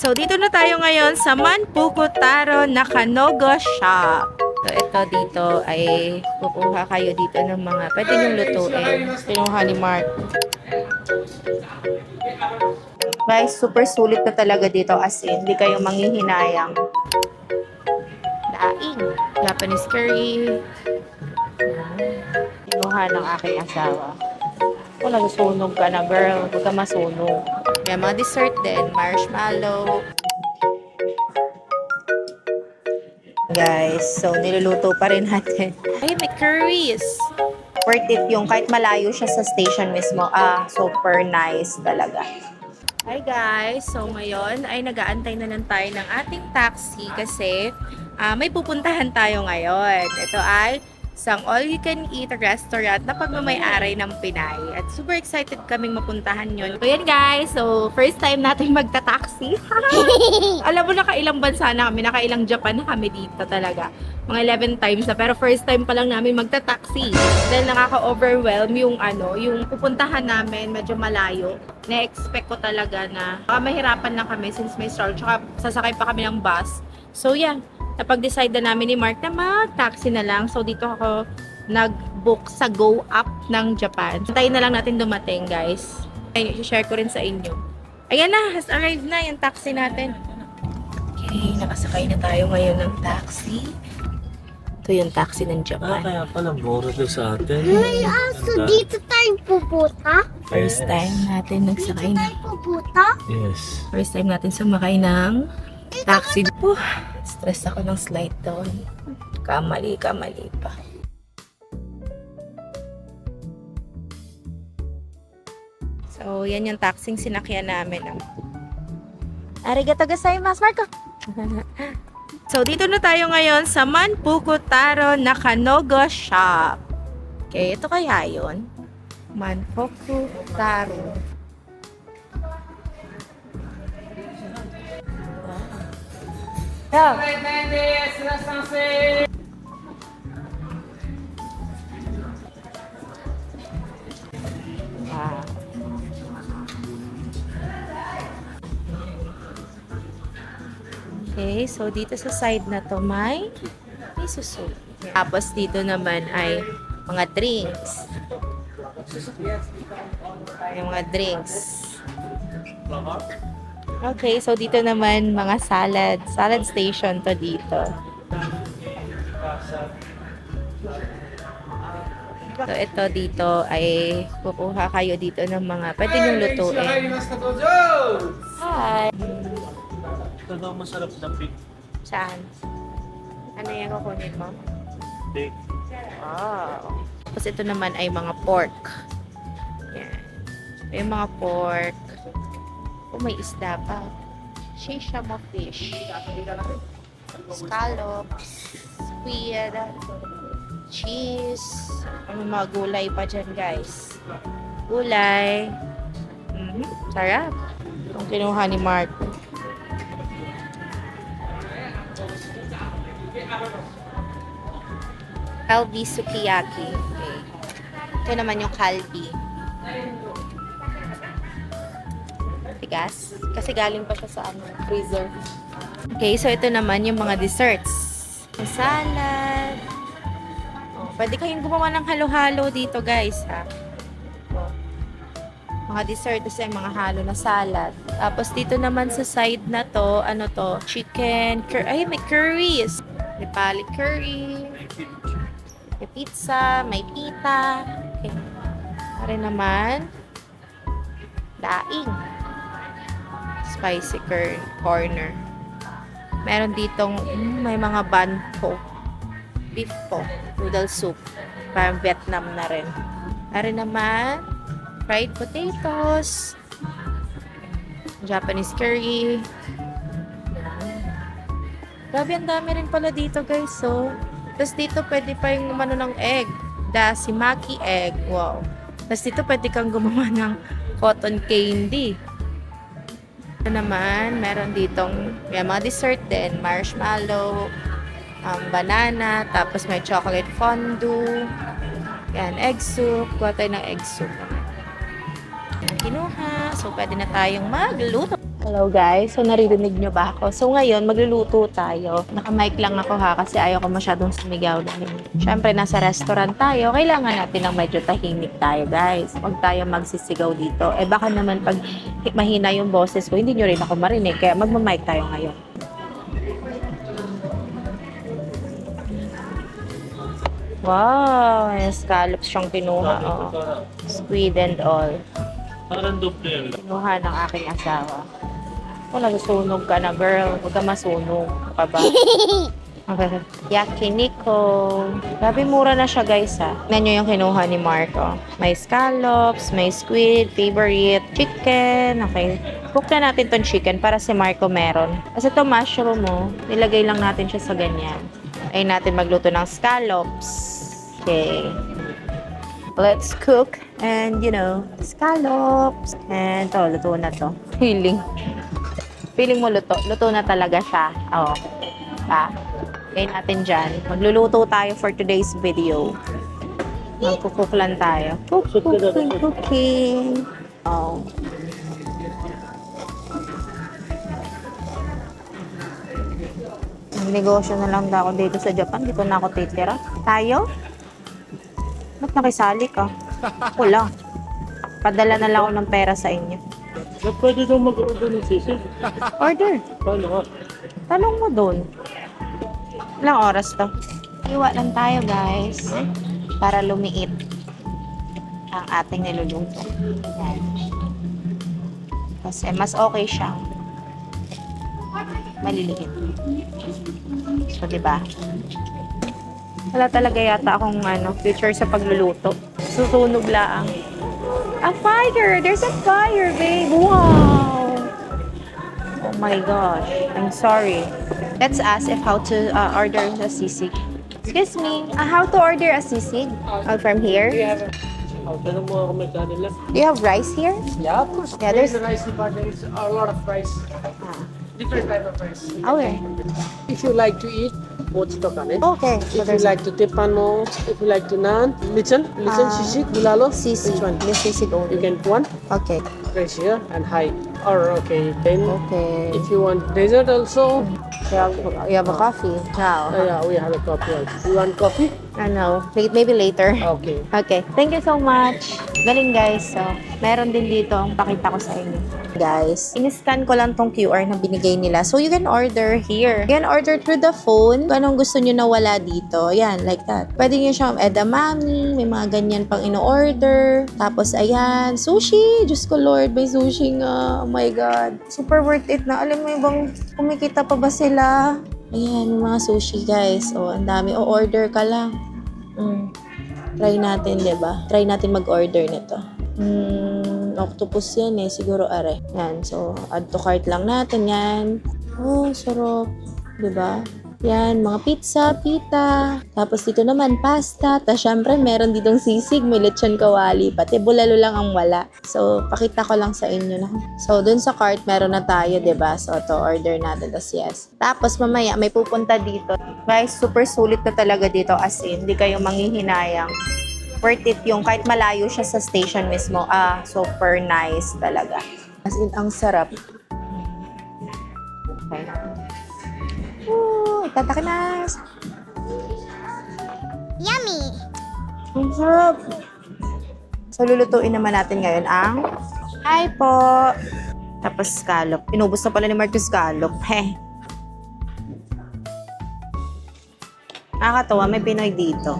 So, dito na tayo ngayon sa Manpuku Taro Nakanogo Shop. So, ito dito ay kukuha kayo dito ng mga pwede niyong lutuin. Pinuha ni Mark. Guys, super sulit na talaga dito as in. Hindi kayo manghihinayang. Daing. Japanese curry. Pinuha ng aking asawa. Kung nagsusunog ka na, girl, huwag ka masunog. May mga dessert din, marshmallow. Guys, so niluluto pa rin natin. Ay, may curries. Worth it yung kahit malayo siya sa station mismo. Super nice talaga. Hi guys, so ngayon ay nag-aantay na lang tayo ng ating taxi kasi may pupuntahan tayo ngayon. Ito ay isang all-you-can-eat restaurant na pagmamay-aray ng Pinay. At super excited kaming mapuntahan yun. So yan guys, so first time natin magta-taxi. Alam mo, nakailang bansa na kami, nakailang Japan na kami dito talaga. Mga 11 times na, pero first time pa lang namin magta-taxi. Dahil nakaka-overwhelm yung yung pupuntahan namin, medyo malayo. Na-expect ko talaga na mahirapan lang kami since may stroll. Tsaka sasakay pa kami ng bus. So yeah, napag-decide na namin ni Mark na mag-taxi na lang. So, dito ako nag-book sa Go Up ng Japan. Antayin na lang natin dumating, guys. Ay, share ko rin sa inyo. Ayan na, has arrived na yung taxi natin. Okay, nakasakay na tayo ngayon ng taxi. Ito yung taxi ng Japan. Kaya pala mura doon sa atin. Ay, so dito tayo pupunta? First time natin nagsakay na. Pupunta? Yes. First time natin sumakay ng taxi. Stress ako ng slide doon. Kamali pa. So, yan yung taxing sinakyan namin. Arigato gozaimasu, Marco! So, dito na tayo ngayon sa Manpuku Taro Nakanogo Shop. Okay, ito kaya yun? Manpuku Taro. Yeah. Wow. Okay, so dito sa side na to may suso. Tapos dito naman ay mga drinks. Yung mga drinks. Okay, so dito naman mga salad. Salad station to dito. So ito dito ay kukuha kayo dito ng mga pwede niyong lutuin. Hi! Ito daw masarap na pig. Saan? Ano yung kukunin mo? Pig. Oh. Tapos ito naman ay mga pork. Yan. Yung mga pork. Oh, may isda pa. Shishamo fish. Scallops. Squid. Cheese. May mga gulay pa dyan, guys. Gulay. Sarap. Itong kinuha ni Mark. Kalbi sukiyaki. Okay. Ito naman yung kalbi. Tigas. Kasi galing pa siya sa freezer. Okay, so ito naman yung mga desserts. May salad. Oh, pwede kayong gumawa ng halo-halo dito, guys, ha? Oh. Mga dessert kasi mga halo na salad. Tapos dito naman sa side na to, ano to? Chicken. Ay, may curries. May pali curry. May pizza, may pita. Okay. Pare naman, daing. Spicy corner. Meron ditong, may mga bun po. Beef po. Noodle soup. Parang Vietnam na rin. Pare naman, fried potatoes. Japanese curry. Grabe, ang dami rin pala dito, guys. So, tapos dito pwede pa yung umano ng egg. Dasimaki egg. Wow. Tapos dito pwede kang gumawa ng cotton candy. Ito naman, meron ditong may mga dessert din. Marshmallow, banana, tapos may chocolate fondue. Yan, egg soup. Kuha tayo ng egg soup. Kinuha. So, pwede na tayong magluto. Hello guys, so naririnig nyo ba ako? So ngayon, magluluto tayo. Naka-mic lang ako ha, kasi ayaw ko masyadong sumigaw dahil syempre nasa restaurant tayo, kailangan natin ng medyo tahimik tayo guys. Huwag tayo magsisigaw dito. Eh baka naman pag mahina yung boses ko, hindi nyo rin ako marinig, kaya magma-mic tayo ngayon. Wow, may scallops siyang kinuha. Oh. Squid and all. Parang doble yun lang. Kinuha ng aking asawa. Kung nagsusunog ka na, girl, huwag ka masunog. Pa ba? Yakiniko. Grabe, mura na siya, guys, ha. Tignan nyo yung kinuha ni Marco. May scallops, may squid, favorite, chicken. Okay. Cook na natin tong chicken para si Marco meron. Kasi ito mushroom, oh. Nilagay lang natin siya sa ganyan. Ayun natin magluto ng scallops. Okay. Let's cook. And, you know, scallops. And, to, luto na to. Feeling mo luto. Luto na talaga siya. Oo. Lagay natin dyan. Magluluto tayo for today's video. Magkukuk lang tayo. Cooking. Oh. Negosyo na lang daw ako dito sa Japan. Dito na ako titira. Tayo? Ba't nakisali ka? Ako lang. Padala na lang ako ng pera sa inyo. Ba't pwede daw mag-order ng sisig? Order. Paano nga? Tanong mo doon. Ilang oras to? Iwa lang tayo, guys. Para lumiit ang ating niluluto. Yan. Kasi mas okay siya. Maliliit. So, diba? Wala talaga yata akong future sa pagluluto. Susunog lang. A fire! There's a fire, babe! Wow! Oh my gosh. I'm sorry. Let's ask if how to order a sisig. Excuse me, how to order a sisig? From here? Tanong mo ako may kanila. Do you have rice here? Yeah, of course. Yeah, There's there's- the rice department. It's a lot of rice. Different type of rice. Okay. If you like to eat, both stock on it. Okay. So If you there's like to tepano, if you like to naan, lichan, sisig, bulalo, sisig. which one? This sisig You only. can one, Okay. rice here and high. Or okay, then Okay. if you want dessert also, You have a coffee? No. yeah, we have a coffee also. You want coffee? Maybe later. Okay. Okay. Thank you so much. Galing, guys. So, meron din dito ang pakita ko sa inyo. Guys, in-scan ko lang tong QR na binigay nila. So, you can order here. You can order through the phone. Kung anong gusto nyo na wala dito. Yan, like that. Pwede nyo siyang edamame. May mga ganyan pang in-order. Tapos, ayan. Sushi. Diyos ko, Lord. May sushi nga. Oh my God. Super worth it na. Alam mo yung bang kumikita pa ba sila? Ayan, yung mga sushi, guys. O, ang dami. O, order ka lang. Try natin, diba? Try natin mag-order nito. Octopus yan eh. Siguro are. Yan. So, add to cart lang natin yan. Oh, sarap. Diba? Yan. Mga pizza, pita. Tapos dito naman, pasta. Tapos syempre, meron ditong sisig. May lechon kawali. Pati bulalo lang ang wala. So, pakita ko lang sa inyo na. So, dun sa cart, meron na tayo, diba? So, to order natin. Tapos yes. Tapos mamaya, may pupunta dito. Guys, super sulit na talaga dito. As in, hindi kayo manghihinayang. Worth it yung kahit malayo siya sa station mismo. Super nice talaga. As in, ang sarap. Okay. Tatakinas! Yummy. Ang sarap! So, lulutuin naman natin ngayon ang hi po! Tapos scallop. Inubos na pala ni Marcus scallop. Heh. Nakakatawa, may Pinoy dito.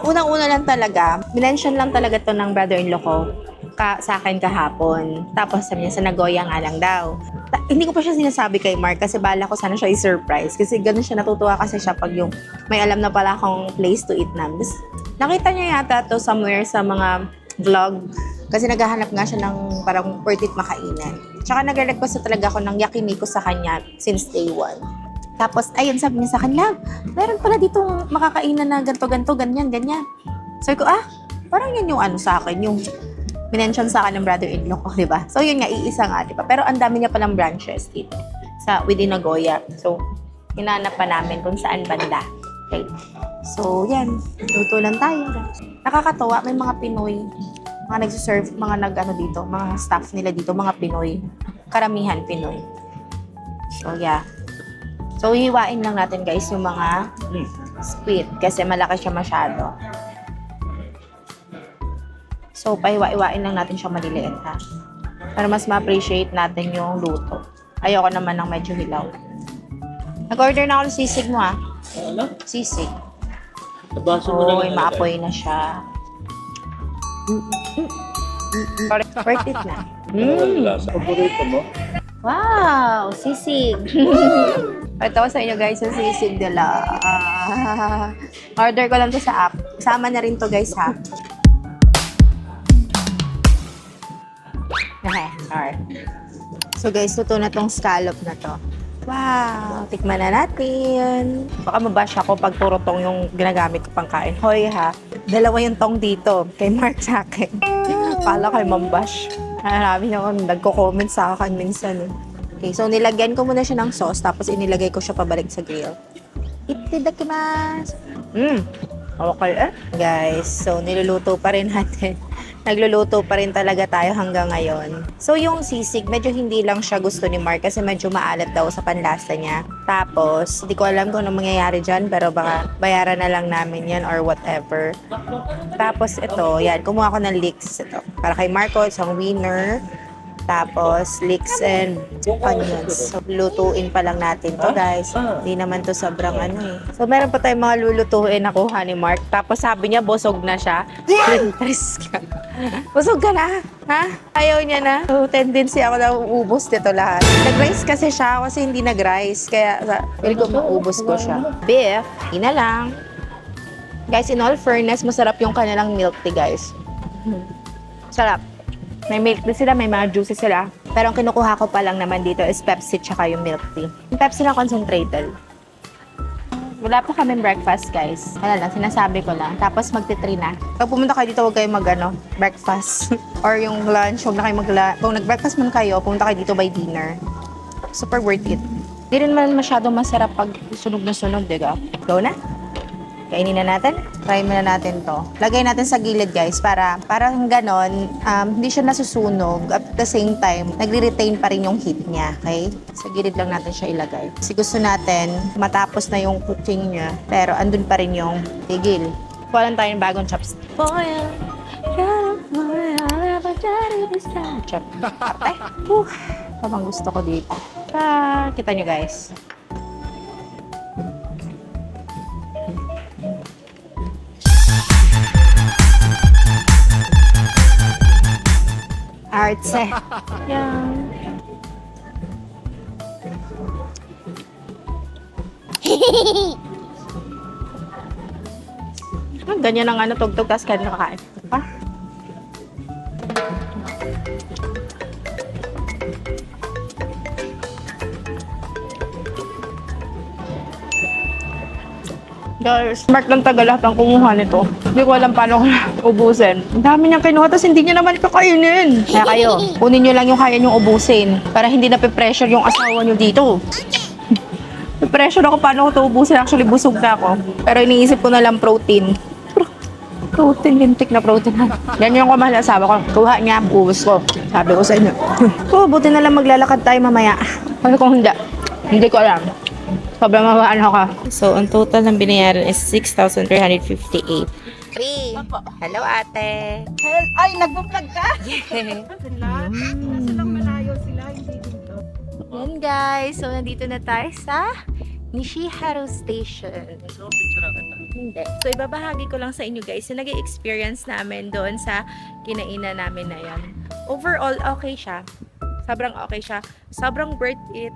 Unang-una lang talaga, minention lang talaga to ng brother-in-law ko sa akin kahapon. Tapos sabi niya, sa Nagoya nga lang daw. Hindi ko pa siya sinasabi kay Mark kasi bala ko sana siya i-surprise. Kasi ganun siya, natutuwa kasi siya pag yung may alam na pala akong place to eat na. Tapos, nakita niya yata to somewhere sa mga vlog. Kasi naghahanap nga siya ng parang worth it makainan. Tsaka nag-request talaga ako ng yakiniko sa kanya since day one. Tapos, ayun, sabi niya sa akin, love, meron pala ditong makakainan na ganto, ganyan. Sabi ko, parang yan yung sa akin, yung minention sa akin ng brother-in-law ko, di ba? So, yun nga, iisa nga, di ba? Pero ang dami niya palang branches dito within Nagoya. So, hinanap pa namin kung saan banda. Okay. So, yan. Luto lang tayo. Nakakatawa, may mga Pinoy, mga nagsiserve, mga dito, mga staff nila dito, mga Pinoy. karamihan Pinoy. So, yeah. So, hiwain lang natin guys yung mga squid kasi malaki siya masyado. So, pahiwa-iwain lang natin siya maliliit ha. Para mas ma-appreciate natin yung luto. Ayoko naman ng medyo hilaw. Nag-order na ako ng sisig mo ha. Ano? Sisig. Nabaso mo na Oy, lang. maapoy na siya. Worth it na. Lasa. Paborito mo? Wow! Sisig! Ito sa inyo guys, yung sisig nila. Order ko lang to sa app. Kasama na rin to guys ha. Okay, alright. So guys, luto na tong scallop na to. Wow! Tikman na natin. Baka mabash ako pag puro tong yung ginagamit ko pang kain. Hoy ha, dalawa yung tong dito. Kay Mark sa akin. Kala kay mambash. Marami na nagko-comment sa akin minsan eh. Okay, so nilagyan ko muna siya ng sauce tapos inilagay ko siya pabalik sa grill. Itadakimasu! Okay eh. Guys, so niluluto pa rin natin. Nagluluto pa rin talaga tayo hanggang ngayon. So yung sisig, medyo hindi lang siya gusto ni Mark kasi medyo maalat daw sa panlasa niya. Tapos, hindi ko alam kung ano mangyayari dyan pero baka bayaran na lang namin yan or whatever. Tapos ito, yan, kumuha ko ng leeks ito. Para kay Marco, isang winner. Tapos, leeks and onions. So, lutuin pa lang natin to guys. Hindi naman to sobrang ano eh. So, meron pa tayong mga lulutuin na kuha ni Mark. Tapos sabi niya, busog na siya. Pinterest ka. Busog ka na? Ha? Ayaw niya na. So, tendency ako na uubos dito lahat. Nag-rice kasi siya kasi hindi nag-rice. Kaya, pili ko maubos ko siya. Beef, hindi na lang. Guys, in all fairness, masarap yung kanilang milk tea, guys. Sarap. May milk tea sila, may mga juices sila. Pero ang kinukuha ko pa lang naman dito is Pepsi tsaka yung milk tea. Yung Pepsi na concentrated. Wala pa kami breakfast, guys. Wala lang, sinasabi ko lang. Tapos magti-3 na. Pag pumunta kayo dito, huwag kayo breakfast. Or yung lunch, huwag na kayo Kung nag-breakfast man kayo, pumunta kayo dito by dinner. Super worth it. Hindi rin man masyadong masarap pag sunog na sunog, diba? Go na? Kainin na natin. Try muna natin to. Lagay natin sa gilid guys para parang ganon, hindi siya nasusunog. At the same time, nagre-retain pa rin yung heat niya. Okay? Sa gilid lang natin siya ilagay. Kasi gusto natin matapos na yung cooking niya. Pero andun pa rin yung tigil. Kuha lang tayo ng bagong chopstick. Chop. Ate. Parang gusto ko dito. Kita nyo guys. Arts eh. Yan. Ganyan ang ano, tugtog, tapos kaya nakakain. Pa? Guys, Mark lang taga lahat ang kumuha nito. Hindi ko alam paano ko ubusin. Ang dami niyang kinuha, tapos hindi niya naman kakainin. Kaya kayo, kunin niyo lang yung kaya niyong ubusin para hindi na pe-pressure yung asawa niyo dito. Pe-pressure ako paano ko ito ubusin. Actually, busog na ako. Pero iniisip ko na lang protein. Protein, lintik na protein. Yan yung kamahal na asawa ko. Kuha niya, ubus ko. Sabi ko sa inyo. Buti na lang maglalakad tayo mamaya. Kasi kung hindi ko alam. Sobrang mabaan ako. So, ang total ng binayaran is 6,358. Hello, ate. Ay, nag-vlog ka? Yeah. Silang malayo sila, hindi dito. Yan, guys. So, nandito na tayo sa Nishiharu Station. So, picture na kita. Hindi. So, ibabahagi ko lang sa inyo, guys, yung nag-experience namin doon sa kinainan namin na yan. Overall, okay siya. Sobrang okay siya. Sobrang worth it.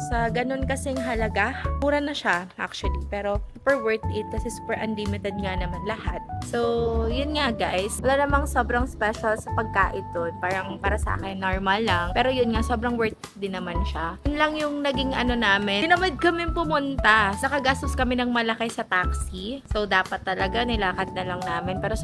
Sa ganun kasing halaga, mura na siya actually. Pero super worth it kasi super unlimited nga naman lahat. So, yun nga guys. Wala namang sobrang special sa pagkain doon. Parang para sa akin, normal lang. Pero yun nga, sobrang worth it din naman siya. Yun lang yung naging ano namin. Tinamad kami pumunta. Sa kagastos kami ng malaki sa taxi. So, dapat talaga nilakad na lang namin. Pero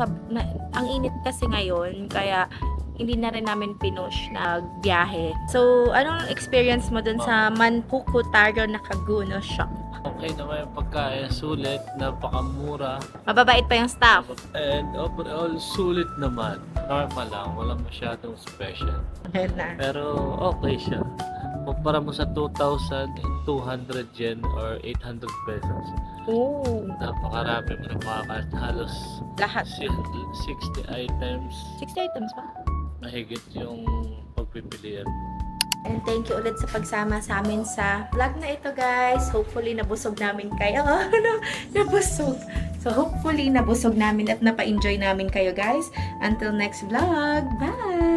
ang init kasi ngayon. Kaya hindi na rin namin pinush na biyahe. So, anong experience mo dun sa Manpuku Taro Nakaguno Shop? okay naman yung pagkain. Sulit, napakamura. Mababait pa yung staff. And overall, sulit naman. Normal lang, walang masyadong special. Pero okay siya. Kumpara mo sa 2,200 yen or 800 pesos. Oo. Napakarami mo na makakain. Halos Lahat. 60 items. 60 items ba? Mahigit yung pagpipilian. And thank you ulit sa pagsama sa amin sa vlog na ito, guys. Hopefully, nabusog namin kayo. Nabusog. So, hopefully, nabusog namin at napa-enjoy namin kayo, guys. Until next vlog. Bye!